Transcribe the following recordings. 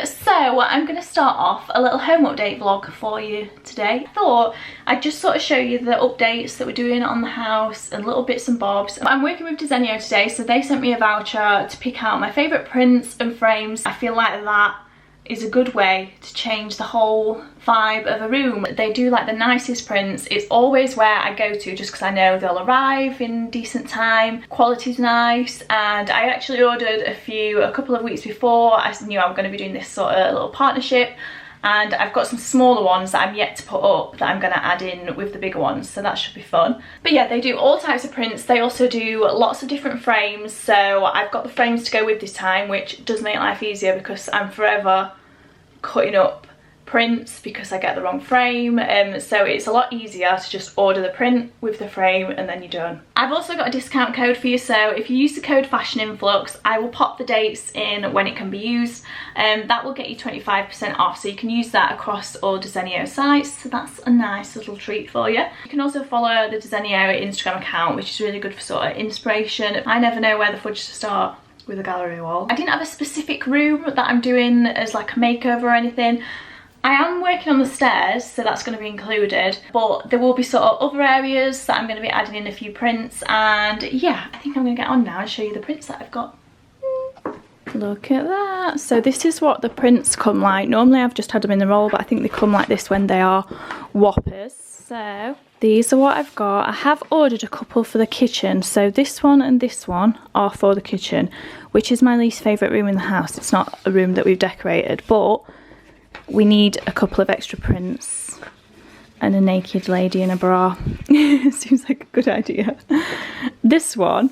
So I'm going to start off a little home update vlog for you today. I thought I'd just sort of show you the updates that we're doing on the house and little bits and bobs. I'm working with Desenio today, so they sent me a voucher to pick out my favourite prints and frames. I feel like that is a good way to change the whole vibe of a room. They do like the nicest prints. It's always where I go to just because I know they'll arrive in decent time, quality's nice, and I actually ordered a couple of weeks before. I knew I was going to be doing this sort of little partnership, and I've got some smaller ones that I'm yet to put up that I'm going to add in with the bigger ones, so that should be fun. But yeah, they do all types of prints. They also do lots of different frames, so I've got the frames to go with this time, which does make life easier because I'm forever cutting up prints because I get the wrong frame, so it's a lot easier to just order the print with the frame and then you're done. I've also got a discount code for you, so if you use the code FashionInflux, I will pop the dates in when it can be used. That will get you 25% off, so you can use that across all Desenio sites, so that's a nice little treat for you. You can also follow the Desenio Instagram account, which is really good for sort of inspiration. I never know where the fudge to start with a gallery wall. I didn't have a specific room that I'm doing as like a makeover or anything. I am working on the stairs, so that's going to be included, but there will be sort of other areas that I'm going to be adding in a few prints, and yeah, I think I'm going to get on now and show you the prints that I've got. Look at that. So this is what the prints come like. Normally I've just had them in the roll, but I think they come like this when they are whoppers. So these are what I've got. I have ordered a couple for the kitchen, so this one and this one are for the kitchen, which is my least favourite room in the house. It's not a room that we've decorated, but we need a couple of extra prints and a naked lady in a bra. Seems like a good idea. This one,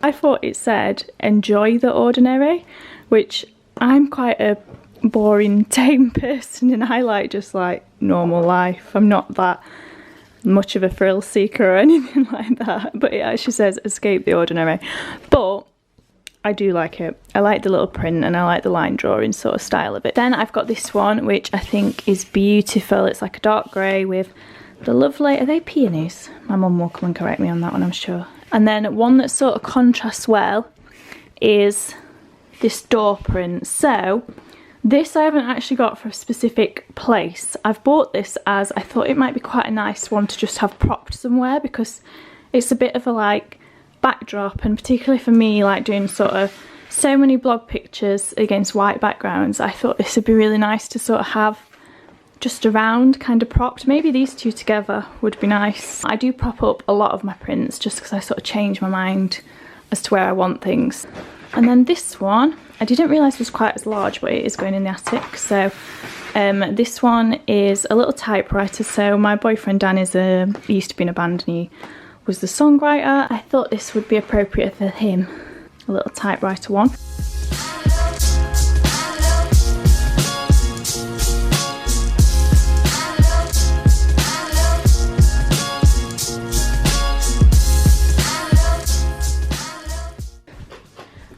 I thought it said enjoy the ordinary, which I'm quite a boring, tame person and I like just like normal life. I'm not that much of a thrill seeker or anything like that, but it actually says escape the ordinary. But I do like it. I like the little print and I like the line drawing sort of style of it. Then I've got this one, which I think is beautiful. It's like a dark grey with the lovely, are they peonies? My mum will come and correct me on that one, I'm sure. And then one that sort of contrasts well is this door print. So this I haven't actually got for a specific place. I've bought this as I thought it might be quite a nice one to just have propped somewhere because it's a bit of a like backdrop, and particularly for me, like doing sort of so many blog pictures against white backgrounds, I thought this would be really nice to sort of have just around, kind of propped. Maybe these two together would be nice. I do prop up a lot of my prints just because I sort of change my mind as to where I want things. And then this one, I didn't realise was quite as large, but it is going in the attic. So this one is a little typewriter. So my boyfriend Dan he used to be in a band and he was the songwriter. I thought this would be appropriate for him, a little typewriter one.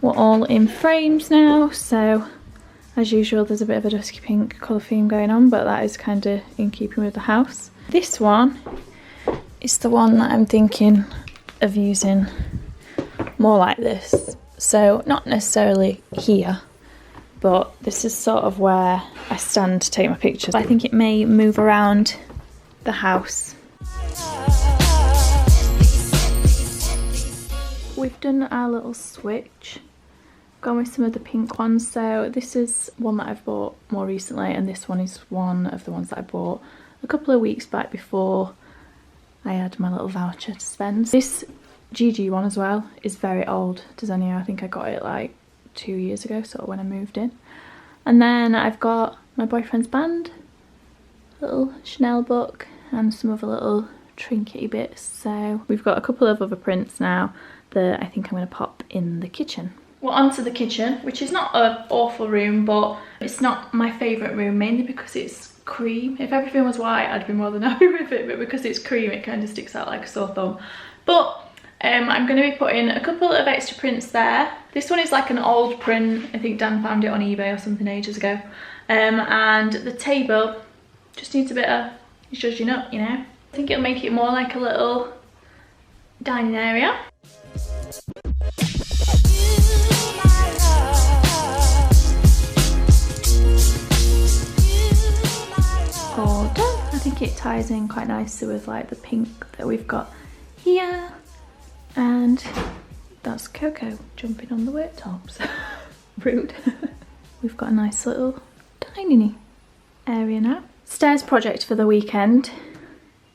We're all in frames now, so as usual there's a bit of a dusky pink colour theme going on, but that is kind of in keeping with the house. This one is the one that I'm thinking of using more like this. So not necessarily here, but this is sort of where I stand to take my pictures. I think it may move around the house. We've done our little switch, gone with some of the pink ones. So this is one that I've bought more recently, and this one is one of the ones that I bought a couple of weeks back before I had my little voucher to spend. This GG one as well is very old Desenio. I think I got it like 2 years ago, sort of when I moved in. And then I've got my boyfriend's band, little Chanel book, and some other little trinkety bits. So we've got a couple of other prints now that I think I'm going to pop in the kitchen. We're onto the kitchen, which is not an awful room, but it's not my favourite room, mainly because it's cream. If everything was white, I'd be more than happy with it, but because it's cream, it kind of sticks out like a sore thumb. But I'm going to be putting a couple of extra prints there. This one is like an old print. I think Dan found it on eBay or something ages ago. And the table just needs a bit of zhuzhing up, you know. I think it'll make it more like a little dining area. think it ties in quite nicely with like the pink that we've got here. And that's Coco jumping on the worktops. Rude. We've got a nice little tiny area now. Stairs project for the weekend.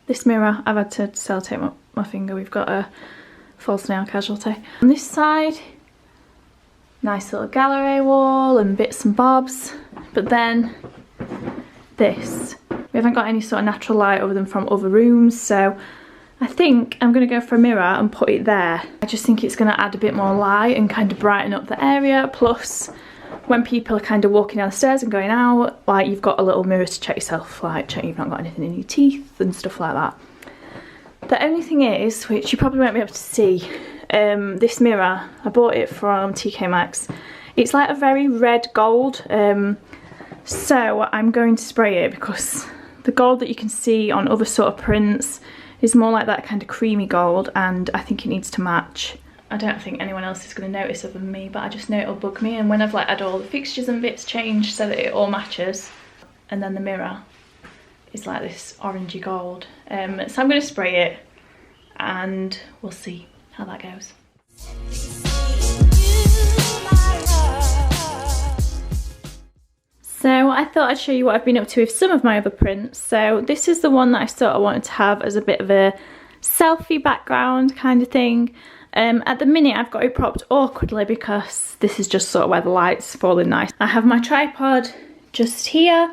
This mirror, I've had to sellotape my finger. We've got a false nail casualty. On this side, nice little gallery wall and bits and bobs. But then this. We haven't got any sort of natural light other than from other rooms, so I think I'm going to go for a mirror and put it there. I just think it's going to add a bit more light and kind of brighten up the area. Plus, when people are kind of walking down the stairs and going out, like, you've got a little mirror to check yourself, like check you've not got anything in your teeth and stuff like that. The only thing is, which you probably won't be able to see, this mirror, I bought it from TK Maxx. It's like a very red gold, so I'm going to spray it because the gold that you can see on other sort of prints is more like that kind of creamy gold, and I think it needs to match. I don't think anyone else is going to notice other than me, but I just know it'll bug me, and when I've like had all the fixtures and bits changed so that it all matches, and then the mirror is like this orangey gold. So I'm going to spray it and we'll see how that goes. So I thought I'd show you what I've been up to with some of my other prints. So this is the one that I thought I wanted to have as a bit of a selfie background kind of thing. At the minute I've got it propped awkwardly because this is just sort of where the light's falling nice. I have my tripod just here,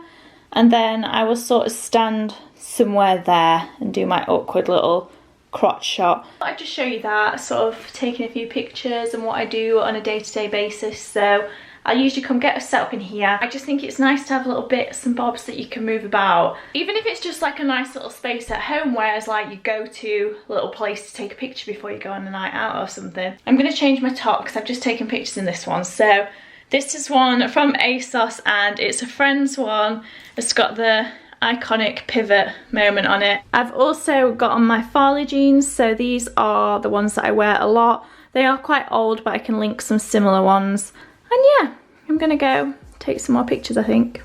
and then I will sort of stand somewhere there and do my awkward little crotch shot. I'd just show you that, sort of taking a few pictures and what I do on a day-to-day basis. So I usually come get set up in here. I just think it's nice to have little bits and bobs that you can move about. Even if it's just like a nice little space at home where it's like you go to a little place to take a picture before you go on a night out or something. I'm going to change my top because I've just taken pictures in this one. So this is one from ASOS and it's a friend's one. It's got the iconic pivot moment on it. I've also got on my Farleigh jeans, so these are the ones that I wear a lot. They are quite old, but I can link some similar ones. And yeah, I'm gonna go take some more pictures, I think.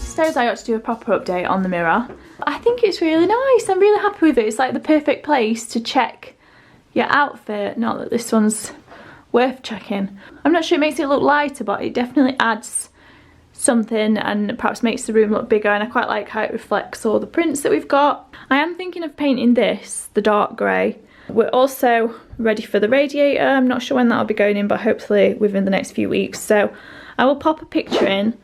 Suppose I ought to do a proper update on the mirror. I think it's really nice. I'm really happy with it. It's like the perfect place to check your outfit. Not that this one's worth checking. I'm not sure it makes it look lighter, but it definitely adds something and perhaps makes the room look bigger, and I quite like how it reflects all the prints that we've got. I am thinking of painting this the dark grey. We're also ready for the radiator. I'm not sure when that'll be going in, but hopefully within the next few weeks. So I will pop a picture in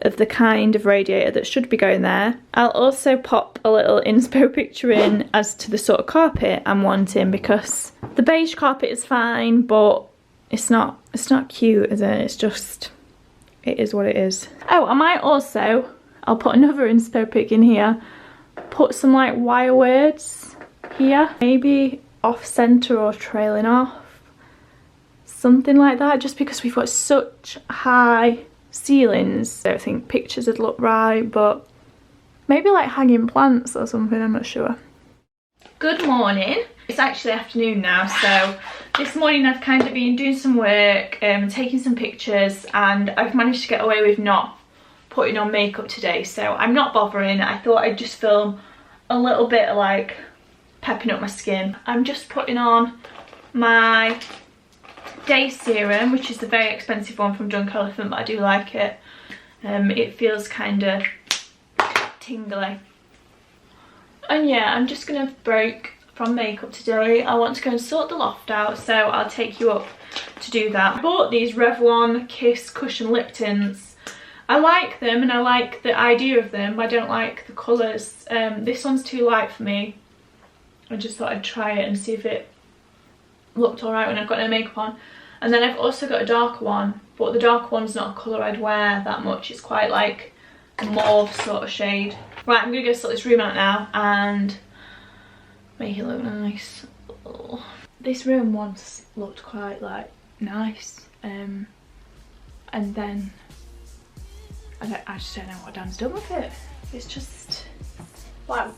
of the kind of radiator that should be going there. I'll also pop a little inspo picture in as to the sort of carpet I'm wanting, because the beige carpet is fine, but it's not cute, is it? It's just, it is what it is. Oh, I might also, I'll put another inspo pic in here, put some like wire words here, maybe off center or trailing off, something like that, just because we've got such high ceilings. I don't think pictures would look right, but maybe like hanging plants or something, I'm not sure. Good morning. It's actually afternoon now, so this morning I've kind of been doing some work, taking some pictures, and I've managed to get away with not putting on makeup today, so I'm not bothering. I thought I'd just film a little bit of like pepping up my skin. I'm just putting on my day serum, which is the very expensive one from Drunk Elephant, but I do like it. It feels kind of tingly. And yeah, I'm just gonna break from makeup today. I want to go and sort the loft out, so I'll take you up to do that. I bought these Revlon Kiss Cushion Lip Tints. I like them and I like the idea of them, but I don't like the colours. This one's too light for me. I just thought I'd try it and see if it looked alright when I've got no makeup on. And then I've also got a darker one, but the darker one's not a colour I'd wear that much. It's quite like a mauve sort of shade. Right, I'm gonna go sort this room out now and make it look nice. Oh. This room once looked quite like nice, and then I just don't know what Dan's done with it. It's just like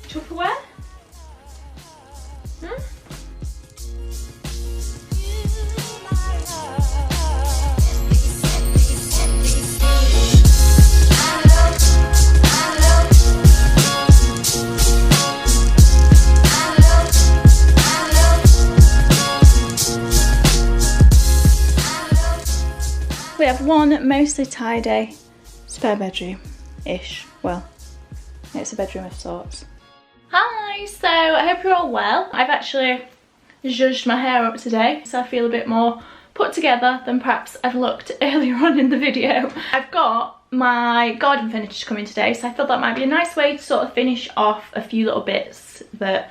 Tupperware. basically I've one mostly tidy spare bedroom-ish. Well, it's a bedroom of sorts. Hi, so I hope you're all well. I've actually zhuzhed my hair up today, so I feel a bit more put together than perhaps I've looked earlier on in the video. I've got my garden furniture coming today, so I thought that might be a nice way to sort of finish off a few little bits that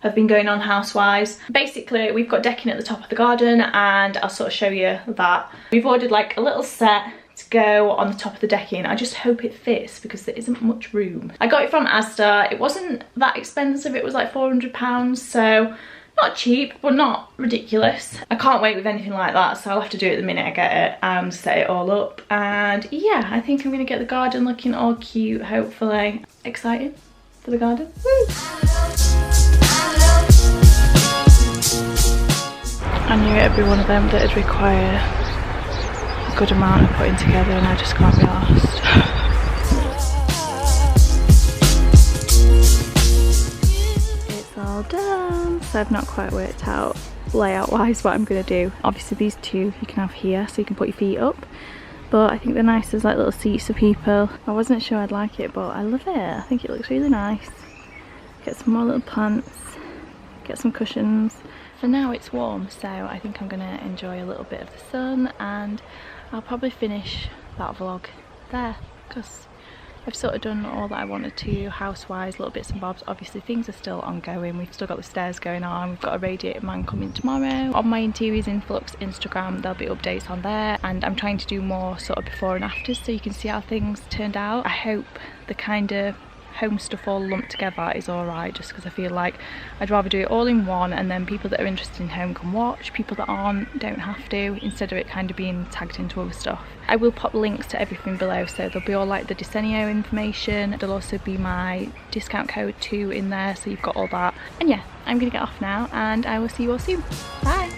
have been going on house-wise. Basically, we've got decking at the top of the garden, and I'll sort of show you that. We've ordered like a little set to go on the top of the decking. I just hope it fits because there isn't much room. I got it from ASDA. It wasn't that expensive, it was like £400, so not cheap, but not ridiculous. I can't wait with anything like that, so I'll have to do it the minute I get it and set it all up. And yeah, I think I'm gonna get the garden looking all cute, hopefully. Excited for the garden? Woo! I knew it'd be one of them that would require a good amount of putting together, and I just can't be arsed. It's all done. So I've not quite worked out layout wise what I'm going to do. Obviously these two you can have here so you can put your feet up, but I think they're nice as like little seats for people. I wasn't sure I'd like it, but I love it. I think it looks really nice. Get some more little plants, get some cushions. For now it's warm, so I think I'm going to enjoy a little bit of the sun, and I'll probably finish that vlog there because I've sort of done all that I wanted to house-wise, little bits and bobs. Obviously things are still ongoing. We've still got the stairs going on. We've got a radiator man coming tomorrow. On my Interiors Influx Instagram there'll be updates on there, and I'm trying to do more sort of before and afters so you can see how things turned out. I hope the kind of home stuff all lumped together is alright, just because I feel like I'd rather do it all in one, and then people that are interested in home can watch, people that aren't don't have to, instead of it kind of being tagged into other stuff. I will pop links to everything below, so there'll be all like the Desenio information. There'll also be my discount code too in there, so you've got all that. And yeah, I'm gonna get off now and I will see you all soon. Bye!